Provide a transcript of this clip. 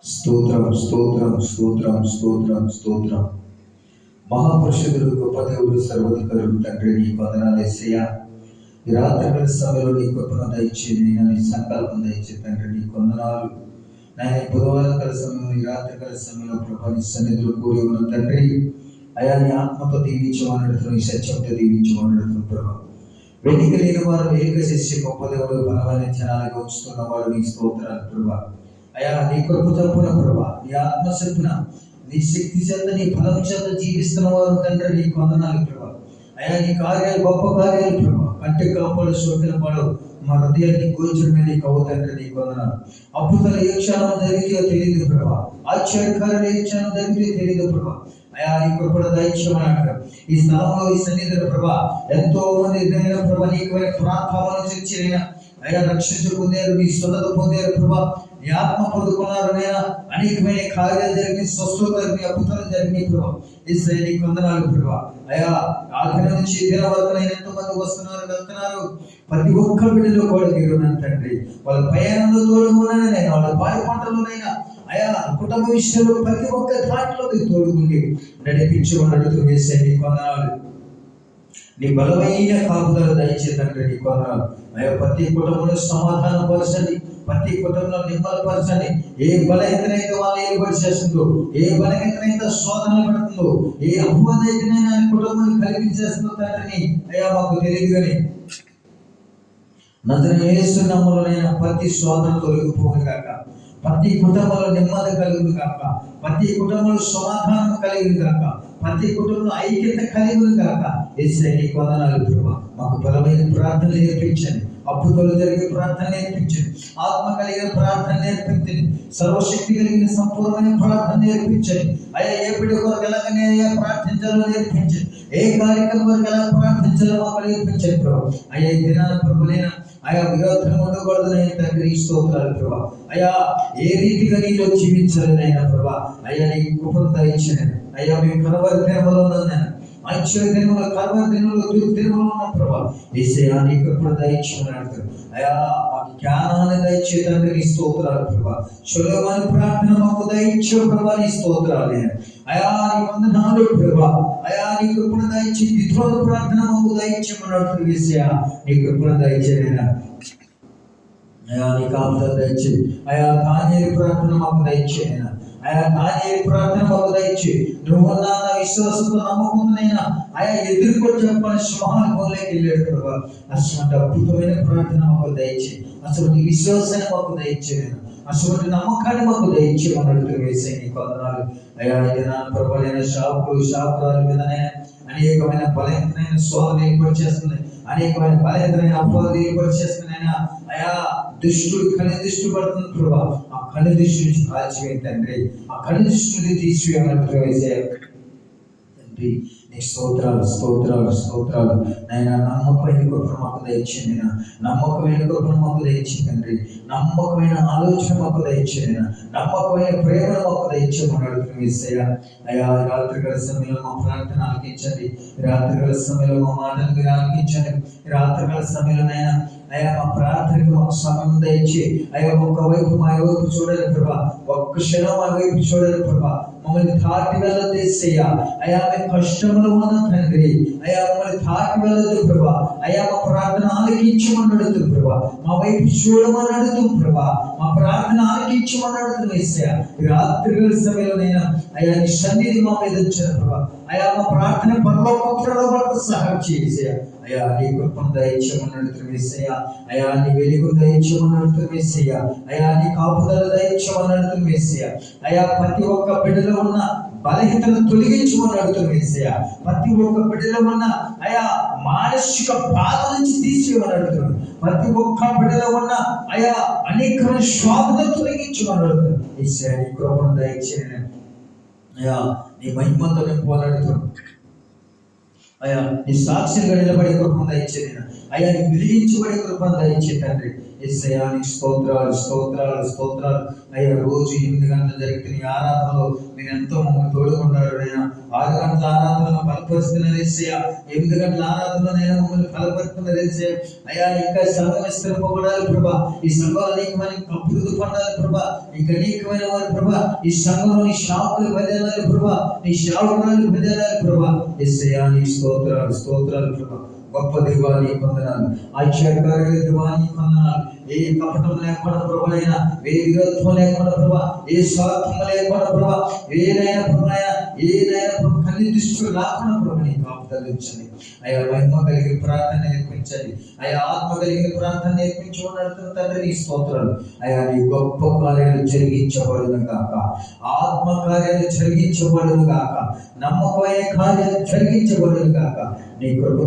స్తోత్రం స్తోత్రం స్తోత్రం స్తోత్రం స్తోత్రం. మహాపురుషుడు గొప్ప దేవుడు సర్వోధికారుడు తండ్రి, నీ వందనాలు యేసయ్యా. ఈ రాత్రికాల సమయంలో నీ కృపను దయచే, నేను నీ సంకల్పం దయచే తండ్రి, నీ వందనాలు. నేను బుధవారం కాల సమయంలో, ఈ రాత్రికాల సమయంలో ప్రభా నీ సన్నిధిలో కూడి ఉన్న తండ్రి, అయా నీ ఆత్మతో దీవించమన్నట్టు, నీ సత్యంతో దీవించమన్నట్టు ప్రభా. వెనుక లేని వారు ఏక చేసే గొప్ప దేవుడు, బలమైన జనాలుగా ఉంచుతున్న వాడు, నీ స్తోత్రాలు ప్రభా. అయా నీ కృప తప్పున ప్రభా, నీ ఆత్మ చెప్పున, నీ శక్తి చేత, నీ బలం చేత జీవిస్తున్న వారు తండ్రి, నీ వందనాలు ప్రభా. అయా నీ కార్యాలు గొప్ప కార్యాలు ప్రభా. కంటి కాపాడు సోకిన పాడు మా హృదయాన్ని గోచరమే నీకు అవు తండ్రి, నీ వందనాలు. అద్భుతాలు ఏ క్షణం జరిగితే తెలియదు ప్రభా, ఆశ్చర్యకారులు ఏ క్షణం జరిగితే తెలియదు ప్రభా. అయా నీ కృపణ దయచేయమన్నాడు. ఈ స్థలంలో, ఈ సన్నిధిలో ప్రభా ఎంతో మంది ప్రభా నీకు ప్రార్థన చర్చ అయా రక్షించు పొందారు, నీ స్వత పొందారు ప్రభా. నీ ఆత్మ పొందుకున్నారు నైనా. అనేకమైన కార్యాలు జరిగి, స్వస్థత జరిగి, అద్భుతాలు జరిగినాయి ప్రభా. యేసయ్య నీకు వందనాలు ప్రభా. అయా ఆఖరి నుంచి దిన వరకు ఎంతో మంది వస్తున్నారు, వెళ్తున్నారు. ప్రతి ఒక్క బిడ్డలో కూడా తీరున్నాను తండ్రి. వాళ్ళ ప్రయాణంలో తోడుకున్నాను నేను, వాళ్ళ పాడి పంటలోనైనా అయా కుటుంబ విషయంలో ప్రతి ఒక్క దాంట్లో తోడుకుండి నడిపించమన్నట్టు యేసయ్య నీకు వందనాలు. నీ బలమైన కాపుదల దయచే తండ్రి, నీకు వందనాలు. అయ్యా ప్రతి కుటుంబంలో సమాధానం పరచండి, ప్రతి కుటుంబంలో నిమ్మలపరచండి. ఏ బలహీనత వాళ్ళు ఏర్పాటు చేస్తుందో, ఏ బలహీనత శోధనలు పడుతుందో, ఏ అపవాదైతేనైనా కుటుంబాన్ని కలిగించేస్తుందో తండ్రిని అయ్యా మాకు తెలియదు. కానీ నజరేయుడైన యేసు నామములో ప్రతి శోధన తొలగిపోవును గాక, ప్రతి కుటుంబంలో నెమ్మది కలుగును గాక, ప్రతి కుటుంబంలో సమాధానం కలిగిన గాక, ప్రతి కుటుంబంలో ఐక్యత కలిగిన గాక. యేసయ్య నీకు వందనాలు ప్రభా. మాకు బలమైన ప్రార్థన నేర్పించండి, అద్భుతాలు జరిగే ప్రార్థన నేర్పించండి, ఆత్మ కలిగిన ప్రార్థన నేర్పించండి, సర్వశక్తి కలిగిన సంపూర్ణమైన ప్రార్థన నేర్పించండి. అయ్యా ఏ బిడ్డ కొరకు ఎలాగనే ప్రార్థించాలో నేర్పించండి, ఏ కార్యక్రమం కొరకు ఎలా ప్రార్థించాలో మాకు నేర్పించండి ప్రభా. అయ్యా ఈ దినాల ప్రభులైనా అయా విరోధం ఉండకూడదని తండ్రి స్తోత్రాలు ప్రభా. అయా ఏ రీతిగా నీలో జీవించాలనైనా ప్రభా. అయ్యా నీ కృపను దయచేయండి. అయ్యా మేము కలవరి దినములో ఉన్నాను, ఐశ్వర్య దినములో, కలవరి దినములో, దినములో ఉన్నాం ప్రభా. యేసయ్యా నీ కృపను దయచేయమన్నాడు. అయా జ్ఞానాన్ని దయచే తండ్రి, నీ స్తోత్రాలు ప్రభా. సొలొమోను ప్రార్థన మాకు దయచే ప్రభా, నీ స్తోత్రాలే. అయా నీ వందనాలు ప్రభా. అయా నీ కృపను దయచే విధుల ప్రార్థన మాకు దయచేయమన్నాడు. యేసయ్యా నీ కృపను దయచేయనా. అయా నీ కాపుదల దయచే. అయా దానియేలు ప్రార్థన మాకు దయచేయనా. అయా దానియేలు ప్రార్థన మాకు దయచే. నువ్వు నా విశ్వాసంతో నమ్మకంనైనా అయా ఎదుర్కొని చెప్పాలని సింహాల కోలేకి వెళ్ళాడు ప్రభా. అటువంటి అద్భుతమైన ప్రార్థన మాకు దయచే. అటువంటి విశ్వాసాన్ని మాకు దయచేయను, అటువంటి నమ్మకాన్ని మాకు దయచేయమన్నట్టు యేసయ్య నీకు వందనాలు. అయా ఇది నా ప్రభులైన శాపురాల మీదనే అనేకమైన బలహీనమైన శోధన ఏర్పాటు చేస్తుంది, అనేకమైన బలహీనమైన అపవాదులు ఏర్పాటు చేస్తున్నాయినా. అయా దుష్టుడు కని దృష్టి పడుతుంది ప్రభా. ఆ కని దృష్టి నుంచి కాల్చివేయండి తండ్రి, ఆ కని దృష్టిని తీసివేయమన్నట్టు యేసయ్య తండ్రి. నీ స్తోత్రాలు స్తోత్రాలు స్తోత్రాలు నైనా. నమ్మకమైన కృపను మాకు దయచేయండి, నమ్మకమైన కృపను మాకు దయచేయండి తండ్రి. నమ్మకమైన ఆలోచన మాకు దయచేయండి, నమ్మకమైన ప్రేమను మాకు దయచేయమన్నాడు యేసయ్య. అయా రాత్రికాల సమయంలో మా ప్రార్థన ఆలకించండి, రాత్రికాల సమయంలో మా మాటలు మీరు ఆలకించండి. రాత్రికాల సమయంలోనైనా అయా మా ప్రార్థనకు మాకు సమయం దయచి. అయా ఒక్కవైపు మా వైపు చూడాలి ప్రభా, ఒక్క క్షణం మా వైపు చూడాలి ప్రభా. మమ్మల్ని తాకి వెళ్ళదు యేసయ్య. అయా మేము కష్టంలో ఉన్నాం తండ్రి. అయా మమ్మల్ని తాకి వెళ్ళదు ప్రభా. అయా మా ప్రార్థన ఆలకించమని అడుగుతుంది ప్రభా, మా వైపు చూడమని అడుగుతుంది ప్రభా, మా ప్రార్థన ఆలకించమని అడుగుతుంది యేసయ్య. రాత్రికాల సమయంలోనైనా అయా నీ సన్నిధి మా మీద వచ్చిన ప్రభా. అయా మా ప్రార్థన పరలోకంలో సహాయం చేసేయ. అయా నీ కృపను దయచేయమని అడుగుతుంది యేసయ్య. అయా నీ వెలుగు దయచేయమని అడుగుతుంది యేసయ్య. అయా నీ కాపుదల దయచేయమని అడుగుతుంది యేసయ్య. అయా ప్రతి ఒక్క బిడ్డలో ఉన్న బలహీనతను తొలగించమని అడుగుతుంది యేసయ్య. ప్రతి ఒక్క బిడ్డలో ఉన్న అయా మానసిక బాధ నుంచి తీసేయమని అడుగుతుంది. ప్రతి ఒక్క బిడ్డలో ఉన్న అయా అనేకమైన శోధనను తొలగించమని అడుగుతుంది యేసయ్య. నీ కృపను దయచేయండి అయా. నీ మహిమతో నేను పోరాడుతున్నాను అయా. నీ సాక్షిగా నిలబడే కృపను దయచేయండి అయా. నీ వెలిగించబడే కృపను దయచేయండి తండ్రి. యేసయ్యా నీకు స్తోత్రాలు స్తోత్రాలు స్తోత్రాలు. అయ్యా రోజు 8 గంటలు జరుగుతున్న ఈ ఆరాధనలో మీరు ఎంతో మమ్మల్ని తోడుకున్నారు అయ్యా. 6 గంటల ఆరాధనలో బలపరుస్తున్నారు యేసయ్యా. 8 గంటల ఆరాధనలోనైనా మమ్మల్ని బలపరుస్తున్నారు యేసయ్యా. అయ్యా ఇంకా సంఘం విస్తరింపబడాలి ప్రభా. ఈ సంఘం అనేకమైన అభివృద్ధి పొందాలి ప్రభా. ఇంకా అనేకమైన వారు ప్రభా ఈ సంఘంలో నీ శాఖలు బదిలాలి ప్రభా. నీ శాఖలు బదిలాలి ప్రభా. యేసయ్యా నీ స్తోత్రాలు స్తోత్రాలు ప్రభా. గొప్ప దేవా నీ వందనాలు. ఆశ్చర్యకార్య దేవా నీ వందనాలు. ఏ కపటం లేకుండా ప్రభువైనా, ఏ విరోధం లేకుండా ప్రభా, ఏ స్వార్థం లేకుండా ప్రభా, ఏదైనా ప్రభువైనా ఏదైనా కలి దృష్టిలో రాకుండా ప్రభు నీ కాపుదల ఇచ్చండి. అయ్యా మహిమ కలిగిన ప్రార్థన నేర్పించండి. అయ్యా ఆత్మ కలిగిన ప్రార్థన నేర్పించుకున్న తండ్రి నీ స్తోత్రాలు. అయ్యా నీ గొప్ప కార్యాలు జరిగించబడును గాక, ఆత్మ కార్యాలు జరిగించబడును గాక, నమ్మకమైన కార్యాలు జరిగించబడును గాక. నీ కృప